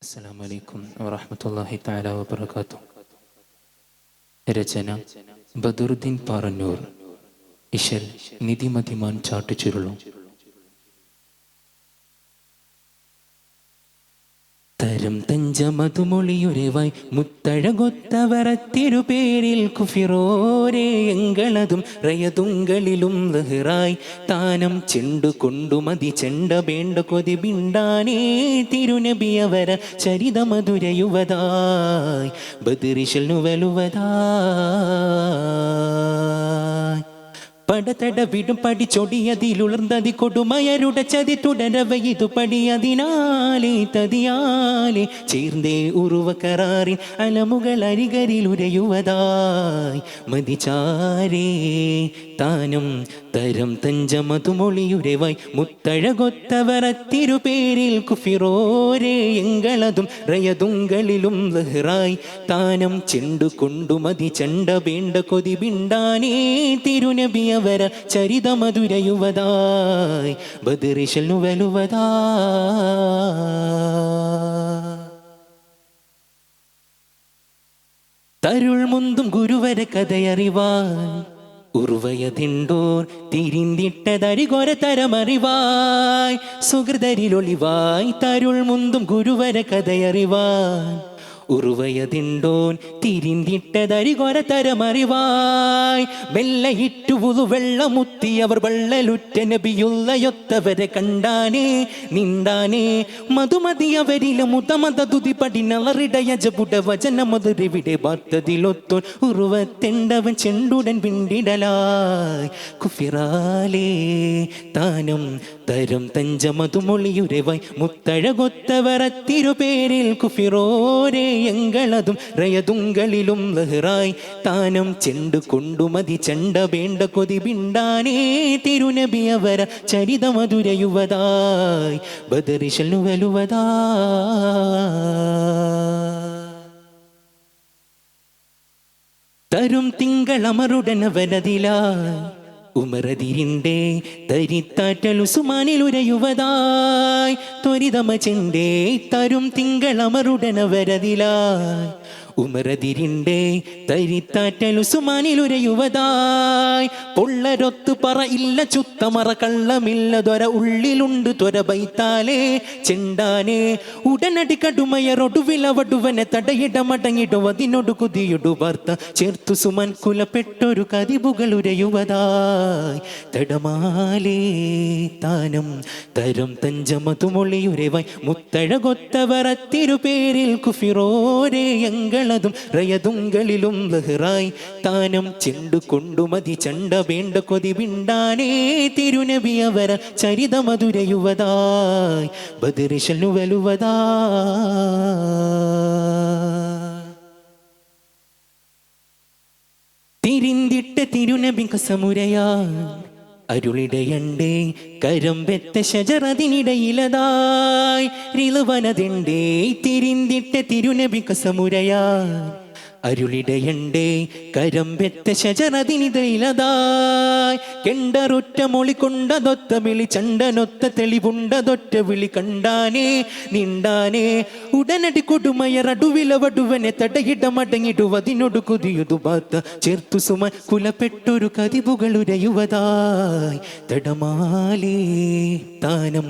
അസ്സലാമു അലൈക്കും വറഹ്മത്തുള്ളാഹി തആല വബറകാതുഹു. രചന ബദറുദ്ദീൻ പാറന്നൂർ. ഇശൽ നിധിമതിമാൻ ചാട്ടുചുരുളും. തരം തഞ്ചമതുമൊളിയുരവായി മുത്തഴകൊത്തവരത്തിരുപേരിൽ കുഫിറോരേ എങ്ങളതും റയതുങ്കളിലും ലഹ്റായി താനം ചെണ്ടു കൊണ്ടുമതി ചെണ്ട വേണ്ട കൊതി ബിണ്ടാനേ തിരുനബിയവര ചരിതമധുരയുവതായി ബദറിശൽ നുവലുവതായി പടതട വിടും പടിച്ചൊടിയതിലുളർന്നതി കൊടുമയരുടെ ചതി തുടരവയിതു പടിയതിനാലേ തതിയാലേ ചേർന്നേ ഉറുവ കരാറിൻ അലമുകൾ അരികരിലുരയുവതായി മതിചാരേ താനം തരം തഞ്ചമതുമൊളിയുരവായി മുത്തഴകൊത്തവരത്തിരുപേരിൽ കുഫിറോരേ എങ്ങളതും റയതുങ്കളിലും ലഹ്റായി താനം ചെണ്ടു കൊണ്ടുമതി ചെണ്ട വേണ്ട കൊതി ബിണ്ടാനേ തിരുനബിയ വര ചരിതമധുരയുവതായി ബദറിശൽ നുവലുവതായി തരുൾ മുന്തും ഗുരുവര കഥയറിവാൻ ഉറുവയതിണ്ടോർ തിരിന്തിട്ടതരികൊര തരമറിവായി സുഹൃതരിലൊളിവായി തരുൾ മുന്തും ഗുരുവര കഥയറിവാൻ ഉറുവയതിണ്ടോൻ തിരിന്തിട്ടതരികൊര തരമറിവായി വെള്ളയിട്ടു വെള്ളമുത്തിയവർ വെള്ളലുറ്റ നബിയുള്ളയൊത്തവരെ കണ്ടാനേ നിന്താനേ മധുമതിയവരിലെ മുതമത തുതി പടിനളറിടയജപുട വചനമതുരിവിടെ വാർത്തതിലൊത്തോൻ ഉറുവത്തെണ്ടവൻ ചെണ്ടുടൻ പിണ്ടിടലായി കുഫിറാലേ താനം തരം തഞ്ചമതുമൊളിയുരവായി മുത്തഴകൊത്തവരത്തിരുപേരിൽ കുഫിറോരേ എങ്ങളതും റയതുങ്കളിലും ലഹ്റായി താനം ചെണ്ടു കൊണ്ടുമതി ചെണ്ട വേണ്ട കൊതി ബിണ്ടാനേ തിരുനബിയവര ചരിതമധുരയുവതായി ബദറിശൽ നുവലുവതായി തരും തിങ്കളമറുടനവനതിലായി ഉമറതിരിണ്ടേ തരിത്താറ്റലുസുമാനിലുരയുവതായി ത്വരിതമ ചെണ്ടേ തരും തിങ്കളമറുടനവരതിലായി ഉമറതിരിണ്ടേ തരിത്താറ്റലുസുമാനിലുരയുവതായി പൊള്ളരൊത്തു പറ ഇല്ല ചുത്തമറ കള്ളമില്ല ത്വര ഉള്ളിലുണ്ട് ത്വര ബൈത്താലേ ചെണ്ടാനേ ഉടനടി കടുമയറൊടുവിലവടുവനെ തടയിടമടങ്ങിടും അതിനോട് കുതിയൊടു വാർത്ത ചേർത്തു സുമൻ കുലപ്പെട്ടൊരു കതിബുകളുരയുവതായി തടമാലേ താനം തരം തഞ്ചമതുമൊളിയുരവായി മുത്തഴകൊത്തവരത്തിരുപേരിൽ കുഫിറോരേ എങ്ങളതും റയതുങ്കളിലും ലഹ്റായി താനം ചെണ്ടു കൊണ്ടുമതി ചണ്ട വേണ്ട കൊതി ബിണ്ടാനേ തിരുനബിയവര ചരിതമധുരയുവതായി ബദറിശൽ നുവലുവതായി തിരിന്തിട്ട തിരുനബി കസമുരയാ അരുളിടയണ്ടേ കരം വെത്ത ശജറതിനിടയിലതായി റിളുവനതിണ്ടേ തിരിന്തിട്ട തിരുനബി കസമുരയാ അരുളിടയണ്ടേ കരം വെത്ത ശജറതിനിടയിലതായി കെണ്ടറൊറ്റ മൊളി കൊണ്ടതൊത്ത വിളി ചണ്ടനൊത്ത തെളിവുണ്ടതൊറ്റ വിളി കണ്ടാനേ നിണ്ടാനേ ഉടനടി കൊടുമയറടുവിലവടുവനെ തടയിടമടങ്ങിടുവതിനോട് കുതിയുതു ബാത്ത ചേർത്തു സുമ കുലപ്പെട്ടൊരു കതിബുകളുരയുവതായി തടമാലേ താനം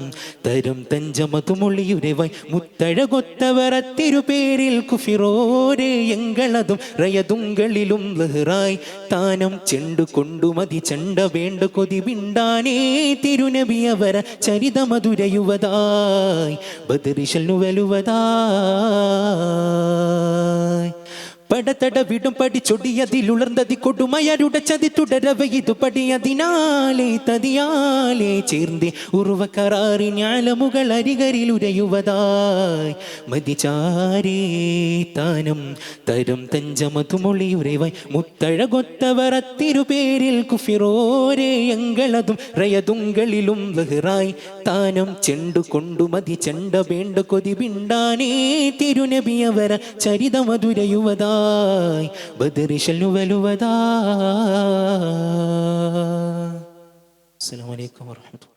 തരം തഞ്ചമതുമൊളിയുരവായി മുത്തഴകൊത്തവരത്തിരുപേരിൽ കുഫിറോരേ എങ്ങളതും റയതുങ്കളിലും ലഹ്റായി താനം ചെണ്ടു കൊണ്ടുമതി ചെണ്ട വേണ്ട കൊതി ബിണ്ടാനേ തിരുനബിയവര ചരിതമധുരയുവതായി ബദറിശൽ നുവലുവതായി പടതട വിടും പടിച്ചൊടിയതിലുളർന്നതി കൊടുമയരുടെ ചതി തുടരവയിതു പടിയതിനാലേ തതിയാലേ ചേർന്നേ ഉറുവ കരാറിൻ അലമുകൾ അരികരിലുരയുവതായി മതിചാരേ താനം തരം തഞ്ചമതുമൊളിയുരവായി മുത്തഴകൊത്തവരത്തിരുപേരിൽ കുഫിറോരേ എങ്ങളതും റയതുങ്കളിലും ലഹ്റായി താനം ചെണ്ടു കൊണ്ടുമതി ചെണ്ട വേണ്ട കൊതി ബിണ്ടാനേ തിരുനബിയവര ചരിതമധുരയുവതായി ബദറിശൽ നുവലുവതായി. അസ്സലാമു അലൈക്കും വറഹ്മത്തുള്ളാഹി.